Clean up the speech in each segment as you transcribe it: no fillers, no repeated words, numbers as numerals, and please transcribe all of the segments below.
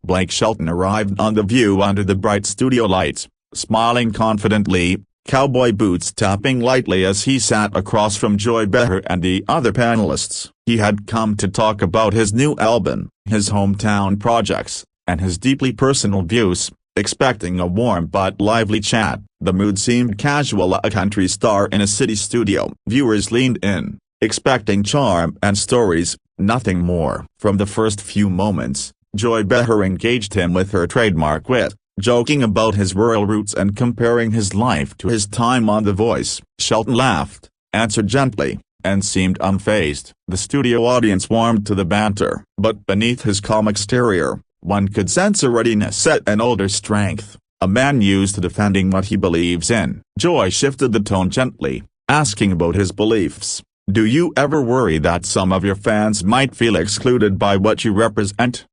Blake Shelton arrived on The View under the bright studio lights, smiling confidently, cowboy boots tapping lightly as he sat across from Joy Behar and the other panelists. He had come to talk about his new album, his hometown projects, and his deeply personal views. Expecting a warm but lively chat, the mood seemed casual. A country star in a city studio. Viewers leaned in, expecting charm and stories, nothing more. From the first few moments, Joy Behar engaged him with her trademark wit, joking about his rural roots and comparing his life to his time on The Voice. Shelton laughed, answered gently, and seemed unfazed. The studio audience warmed to the banter, but beneath his calm exterior, one could sense a readiness and older strength, a man used to defending what he believes in. Joy shifted the tone gently, asking about his beliefs. Do you ever worry that some of your fans might feel excluded by what you represent?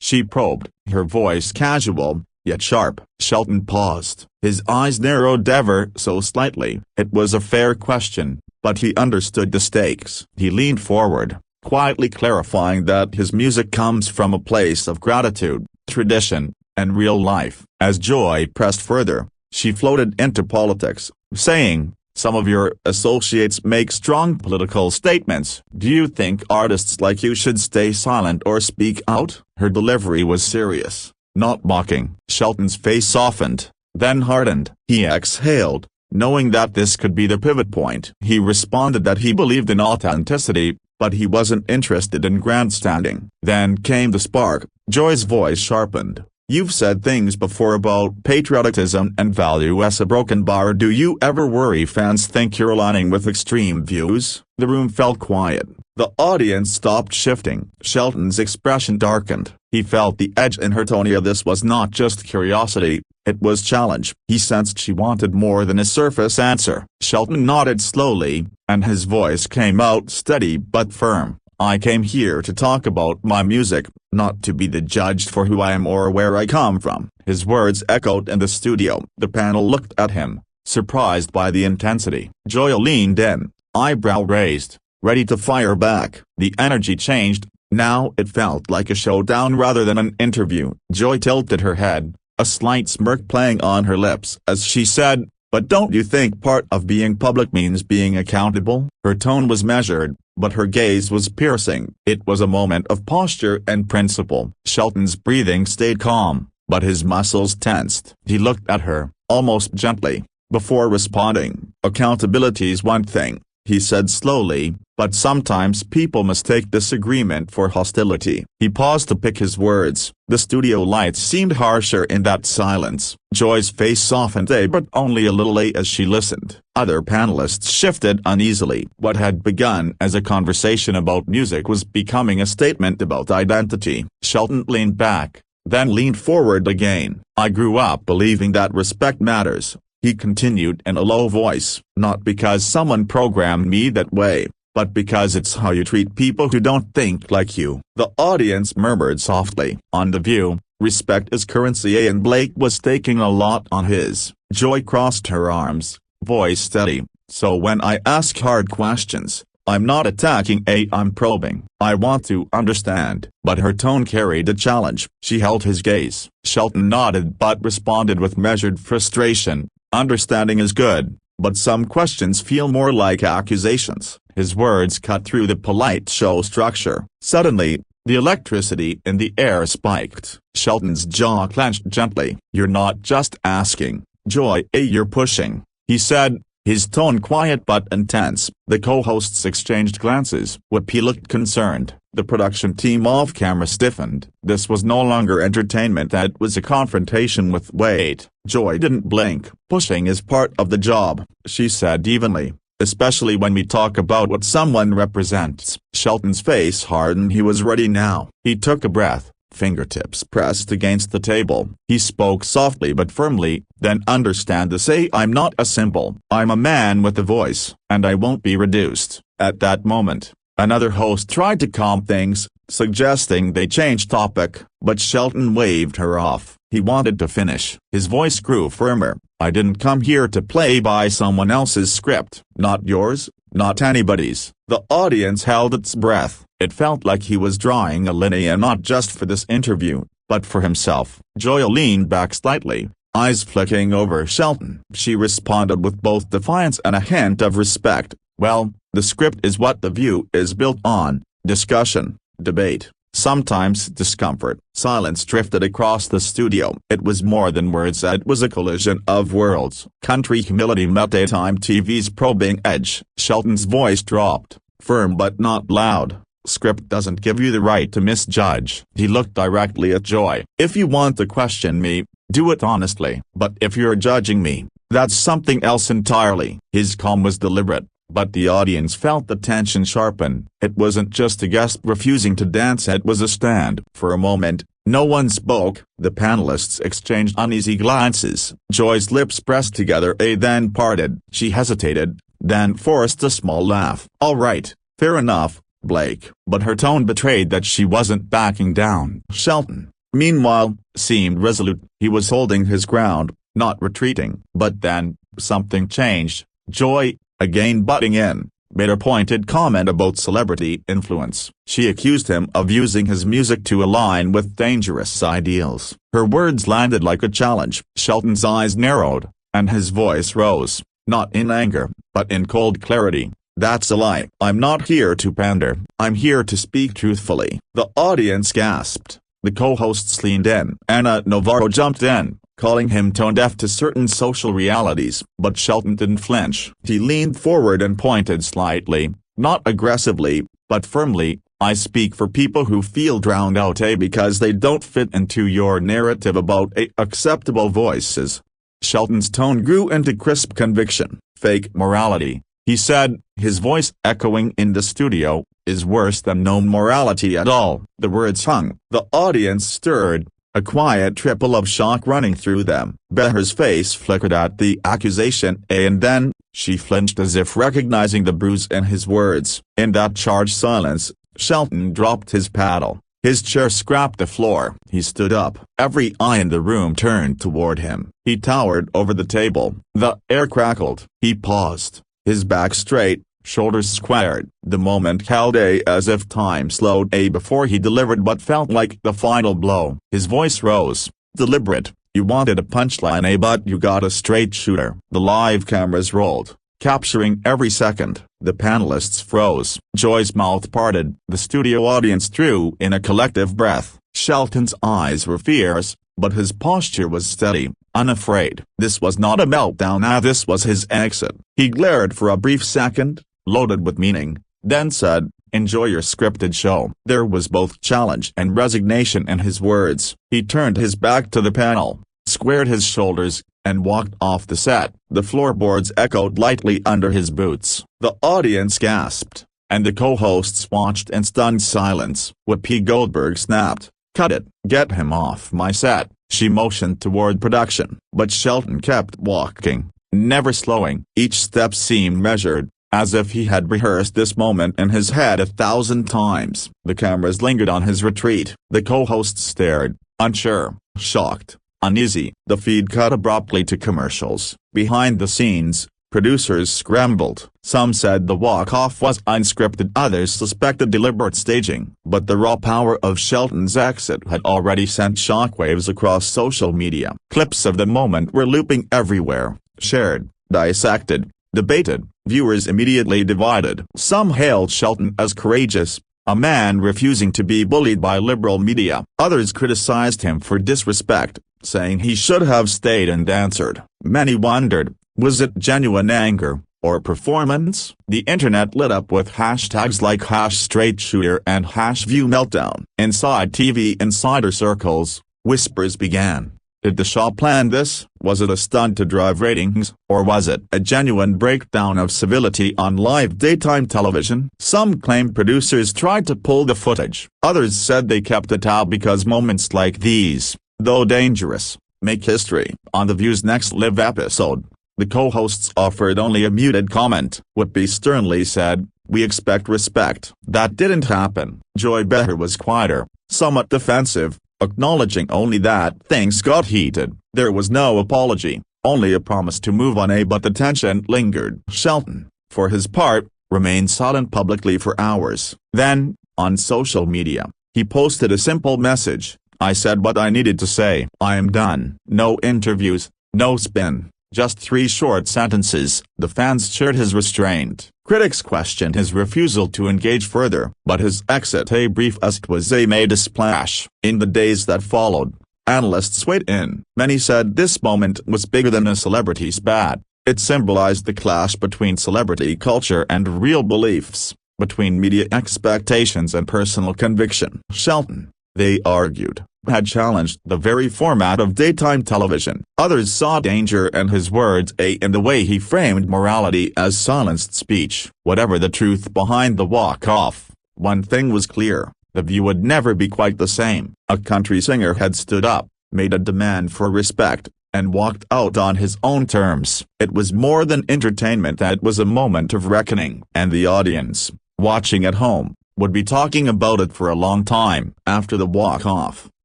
She probed, her voice casual, yet sharp. Shelton paused, his eyes narrowed ever so slightly. It was a fair question, but he understood the stakes. He leaned forward, quietly clarifying that his music comes from a place of gratitude, tradition, and real life. As Joy pressed further, she floated into politics, saying, some of your associates make strong political statements. Do you think artists like you should stay silent or speak out? Her delivery was serious, not mocking. Shelton's face softened, then hardened. He exhaled, knowing that this could be the pivot point. He responded that he believed in authenticity, but he wasn't interested in grandstanding. Then came the spark. Joy's voice sharpened. You've said things before about patriotism and value as a broken bar. Do you ever worry fans think you're aligning with extreme views? The room fell quiet. The audience stopped shifting. Shelton's expression darkened. He felt the edge in her tone. This was not just curiosity, it was challenge. He sensed she wanted more than a surface answer. Shelton nodded slowly, and his voice came out steady but firm. I came here to talk about my music, not to be the judge for who I am or where I come from. His words echoed in the studio. The panel looked at him, surprised by the intensity. Joy leaned in, eyebrow raised, ready to fire back. The energy changed. Now it felt like a showdown rather than an interview. Joy tilted her head, a slight smirk playing on her lips as she said, but don't you think part of being public means being accountable? Her tone was measured, but her gaze was piercing. It was a moment of posture and principle. Shelton's breathing stayed calm, but his muscles tensed. He looked at her, almost gently, before responding. Accountability's one thing, he said slowly, but sometimes people mistake disagreement for hostility. He paused to pick his words. The studio lights seemed harsher in that silence. Joy's face softened but only a little as she listened. Other panelists shifted uneasily. What had begun as a conversation about music was becoming a statement about identity. Shelton leaned back, then leaned forward again. I grew up believing that respect matters, he continued in a low voice. Not because someone programmed me that way, but because it's how you treat people who don't think like you. The audience murmured softly. On The View, respect is currency, and Blake was taking a lot on his. Joy crossed her arms, voice steady. So when I ask hard questions, I'm not attacking, I'm probing. I want to understand. But her tone carried a challenge. She held his gaze. Shelton nodded but responded with measured frustration. Understanding is good, but some questions feel more like accusations. His words cut through the polite show structure. Suddenly, the electricity in the air spiked. Shelton's jaw clenched gently. You're not just asking, Joy, you're pushing, he said, his tone quiet but intense. The co-hosts exchanged glances. Whoopi looked concerned. The production team off camera stiffened. This was no longer entertainment, that was a confrontation with weight. Joy didn't blink. Pushing is part of the job, she said evenly, especially when we talk about what someone represents. Shelton's face hardened. He was ready now. He took a breath, fingertips pressed against the table. He spoke softly but firmly, then understand this, I'm not a symbol. I'm a man with a voice, and I won't be reduced. At that moment, another host tried to calm things, suggesting they change topic, but Shelton waved her off. He wanted to finish. His voice grew firmer. I didn't come here to play by someone else's script. Not yours, not anybody's. The audience held its breath. It felt like he was drawing a linear not just for this interview, but for himself. Joy leaned back slightly, eyes flicking over Shelton. She responded with both defiance and a hint of respect. Well, the script is what The View is built on: discussion, debate, sometimes discomfort. Silence drifted across the studio. It was more than words, it was a collision of worlds. Country humility met daytime TV's probing edge. Shelton's voice dropped, firm but not loud. Script doesn't give you the right to misjudge. He looked directly at Joy. If you want to question me, do it honestly. But if you're judging me, that's something else entirely. His calm was deliberate, but the audience felt the tension sharpen. It wasn't just a guest refusing to dance, it was a stand. For a moment, no one spoke. The panelists exchanged uneasy glances. Joy's lips pressed together, then parted. She hesitated, then forced a small laugh. All right, fair enough, Blake. But her tone betrayed that she wasn't backing down. Shelton, meanwhile, seemed resolute. He was holding his ground, not retreating. But then, something changed. Joy, again butting in, made a pointed comment about celebrity influence. She accused him of using his music to align with dangerous ideals. Her words landed like a challenge. Shelton's eyes narrowed, and his voice rose, not in anger, but in cold clarity. That's a lie. I'm not here to pander. I'm here to speak truthfully. The audience gasped. The co-hosts leaned in. Anna Navarro jumped in, calling him tone-deaf to certain social realities. But Shelton didn't flinch. He leaned forward and pointed slightly, not aggressively, but firmly. I speak for people who feel drowned out because they don't fit into your narrative about acceptable voices. Shelton's tone grew into crisp conviction. Fake morality, he said, his voice echoing in the studio, is worse than no morality at all. The words hung. The audience stirred, a quiet trickle of shock running through them. Behar's face flickered at the accusation, and then, she flinched as if recognizing the bruise in his words. In that charged silence, Shelton dropped his paddle. His chair scraped the floor. He stood up. Every eye in the room turned toward him. He towered over the table. The air crackled. He paused, his back straight, shoulders squared. The moment held as if time slowed before he delivered what felt like the final blow. His voice rose, deliberate. You wanted a punchline, but you got a straight shooter. The live cameras rolled, capturing every second. The panelists froze. Joy's mouth parted. The studio audience drew in a collective breath. Shelton's eyes were fierce, but his posture was steady, unafraid. This was not a meltdown, this was his exit. He glared for a brief second, loaded with meaning, then said, "Enjoy your scripted show." There was both challenge and resignation in his words. He turned his back to the panel, squared his shoulders, and walked off the set. The floorboards echoed lightly under his boots. The audience gasped, and the co-hosts watched in stunned silence. Whoopi Goldberg snapped, "Cut it, get him off my set." She motioned toward production, but Shelton kept walking, never slowing. Each step seemed measured, as if he had rehearsed this moment in his head 1,000 times. The cameras lingered on his retreat. The co-hosts stared, unsure, shocked, uneasy. The feed cut abruptly to commercials. Behind the scenes, producers scrambled. Some said the walk-off was unscripted, others suspected deliberate staging. But the raw power of Shelton's exit had already sent shockwaves across social media. Clips of the moment were looping everywhere, shared, dissected, debated. Viewers immediately divided. Some hailed Shelton as courageous, a man refusing to be bullied by liberal media. Others criticized him for disrespect, saying he should have stayed and answered. Many wondered, was it genuine anger, or performance? The internet lit up with hashtags like #StraightShooter and #ViewMeltdown. Inside TV insider circles, whispers began. Did the Shaw plan this? Was it a stunt to drive ratings, or was it a genuine breakdown of civility on live daytime television? Some claimed producers tried to pull the footage. Others said they kept it out because moments like these, though dangerous, make history. On The View's next live episode, the co-hosts offered only a muted comment. Whoopi sternly said, "We expect respect." That didn't happen. Joy Behar was quieter, somewhat defensive, acknowledging only that things got heated. There was no apology, only a promise to move on, but the tension lingered. Shelton, for his part, remained silent publicly for hours. Then, on social media, he posted a simple message, I said what I needed to say. I am done. No interviews, no spin, just 3 short sentences. The fans cheered his restraint. Critics questioned his refusal to engage further, but his exit, a brief exposé, made a splash. In the days that followed, analysts weighed in. Many said this moment was bigger than a celebrity's spat. It symbolized the clash between celebrity culture and real beliefs, between media expectations and personal conviction. Shelton, they argued, had challenged the very format of daytime television. Others saw danger in his words in the way he framed morality as silenced speech. Whatever the truth behind the walk-off, one thing was clear: the View would never be quite the same. A country singer had stood up, made a demand for respect, and walked out on his own terms. It was more than entertainment. It was a moment of reckoning. And the audience, watching at home, would be talking about it for a long time. After the walk-off,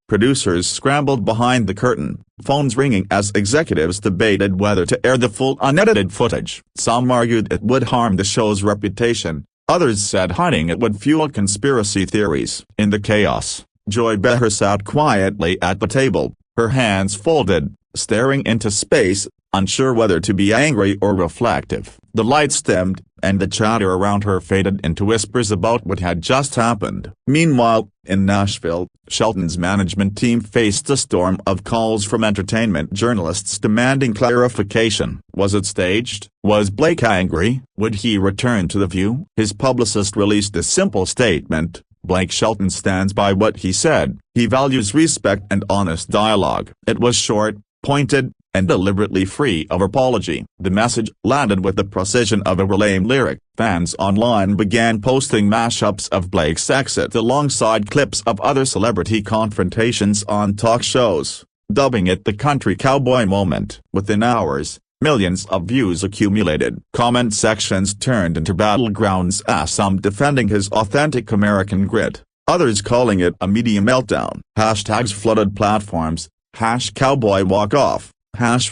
producers scrambled behind the curtain, phones ringing as executives debated whether to air the full unedited footage. Some argued it would harm the show's reputation. Others said hiding it would fuel conspiracy theories. In the chaos, Joy Behar sat quietly at the table, her hands folded, staring into space, unsure whether to be angry or reflective. The lights dimmed, and the chatter around her faded into whispers about what had just happened. Meanwhile, in Nashville, Shelton's management team faced a storm of calls from entertainment journalists demanding clarification. Was it staged? Was Blake angry? Would he return to The View? His publicist released a simple statement: Blake Shelton stands by what he said. He values respect and honest dialogue. It was short, pointed, and deliberately free of apology. The message landed with the precision of a lame lyric. Fans online began posting mashups of Blake's exit alongside clips of other celebrity confrontations on talk shows, dubbing it the country cowboy moment. Within hours, millions of views accumulated. Comment sections turned into battlegrounds, some defending his authentic American grit, others calling it a media meltdown. Hashtags flooded platforms: #cowboy walk off,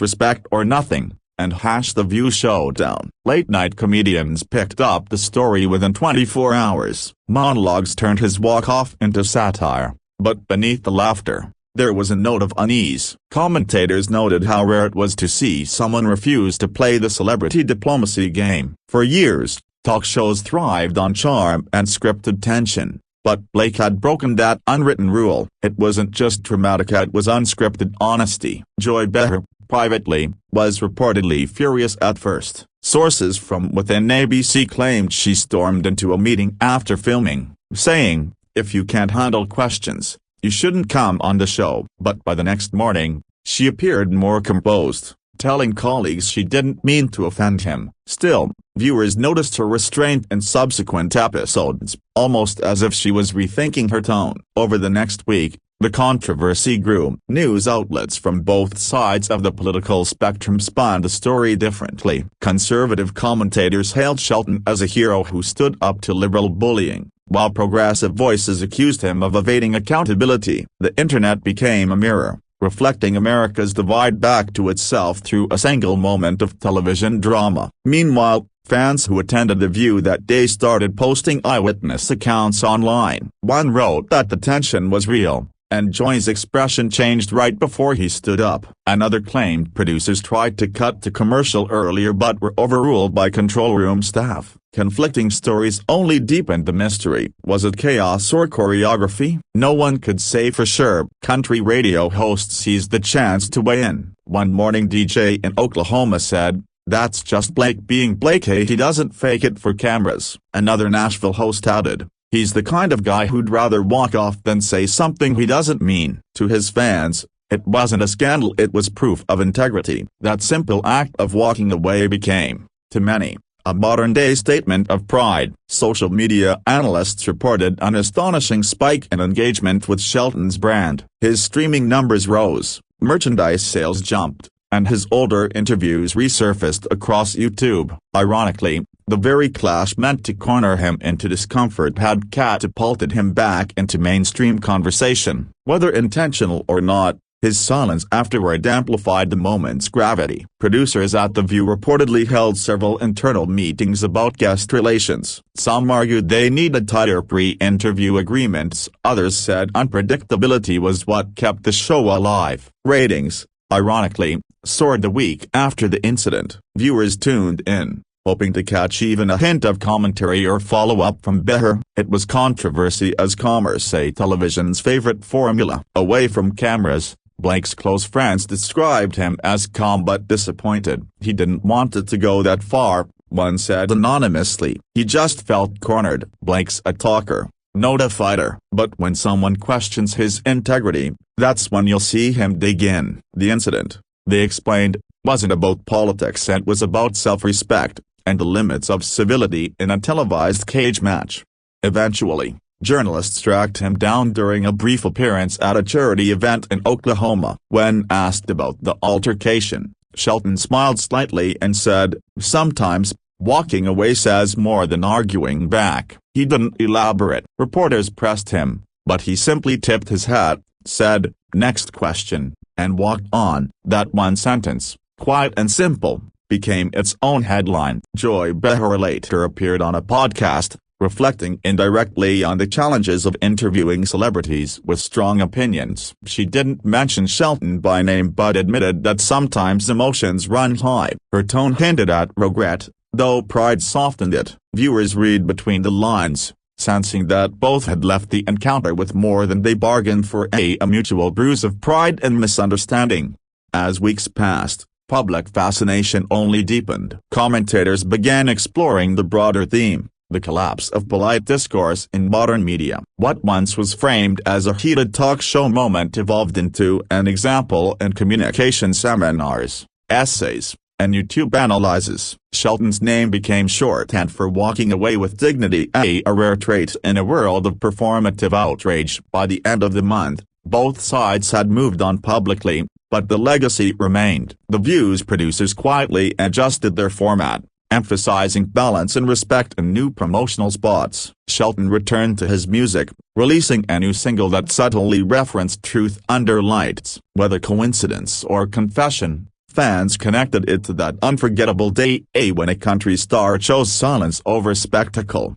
#respect or nothing, and #the View showdown. Late-night comedians picked up the story within 24 hours. Monologues turned his walk-off into satire, but beneath the laughter, there was a note of unease. Commentators noted how rare it was to see someone refuse to play the celebrity diplomacy game. For years, talk shows thrived on charm and scripted tension. But Blake had broken that unwritten rule. It wasn't just dramatic, it was unscripted honesty. Joy Behar, privately, was reportedly furious at first. Sources from within ABC claimed she stormed into a meeting after filming, saying, "If you can't handle questions, you shouldn't come on the show." But by the next morning, she appeared more composed, telling colleagues she didn't mean to offend him. Still, viewers noticed her restraint in subsequent episodes, almost as if she was rethinking her tone. Over the next week, the controversy grew. News outlets from both sides of the political spectrum spun the story differently. Conservative commentators hailed Shelton as a hero who stood up to liberal bullying, while progressive voices accused him of evading accountability. The internet became a mirror, reflecting America's divide back to itself through a single moment of television drama. Meanwhile, fans who attended The View that day started posting eyewitness accounts online. One wrote that the tension was real, and Joy's expression changed right before he stood up. Another claimed producers tried to cut to commercial earlier but were overruled by control room staff. Conflicting stories only deepened the mystery. Was it chaos or choreography? No one could say for sure. Country radio host seized the chance to weigh in. One morning DJ in Oklahoma said, "That's just Blake being Blake, he doesn't fake it for cameras." Another Nashville host added, "He's the kind of guy who'd rather walk off than say something he doesn't mean." To his fans, it wasn't a scandal, it was proof of integrity. That simple act of walking away became, to many, a modern-day statement of pride. Social media analysts reported an astonishing spike in engagement with Shelton's brand. His streaming numbers rose, merchandise sales jumped, and his older interviews resurfaced across YouTube. Ironically, the very clash meant to corner him into discomfort had catapulted him back into mainstream conversation. Whether intentional or not, His silence afterward amplified the moment's gravity. Producers at The View reportedly held several internal meetings about guest relations. Some argued they needed tighter pre-interview agreements, others said unpredictability was what kept the show alive. Ratings, ironically, soared the week after the incident. Viewers tuned in, hoping to catch even a hint of commentary or follow-up from Behar. It was controversy as comers say television's favorite formula. Away from cameras, Blake's close friends described him as calm but disappointed. He didn't want it to go that far, one said anonymously. He just felt cornered. Blake's a talker, not a fighter. But when someone questions his integrity, that's when you'll see him dig in. The incident, they explained, wasn't about politics and was about self-respect and the limits of civility in a televised cage match. Eventually, journalists tracked him down during a brief appearance at a charity event in Oklahoma. When asked about the altercation, Shelton smiled slightly and said, "Sometimes, walking away says more than arguing back." He didn't elaborate. Reporters pressed him, but he simply tipped his hat, said, "Next question," and walked on. That one sentence, quiet and simple, became its own headline. Joy Behar later appeared on a podcast, reflecting indirectly on the challenges of interviewing celebrities with strong opinions. She didn't mention Shelton by name but admitted that sometimes emotions run high. Her tone hinted at regret, though pride softened it. Viewers read between the lines, sensing that both had left the encounter with more than they bargained for, a mutual bruise of pride and misunderstanding. As weeks passed, public fascination only deepened. Commentators began exploring the broader theme, the collapse of polite discourse in modern media. What once was framed as a heated talk show moment evolved into an example in communication seminars, essays, and YouTube analyses. Shelton's name became shorthand for walking away with dignity, a rare trait in a world of performative outrage. By the end of the month, both sides had moved on publicly, but the legacy remained. The View's producers quietly adjusted their format, emphasizing balance and respect in new promotional spots. Shelton returned to his music, releasing a new single that subtly referenced truth under lights. Whether coincidence or confession, fans connected it to that unforgettable day when a country star chose silence over spectacle.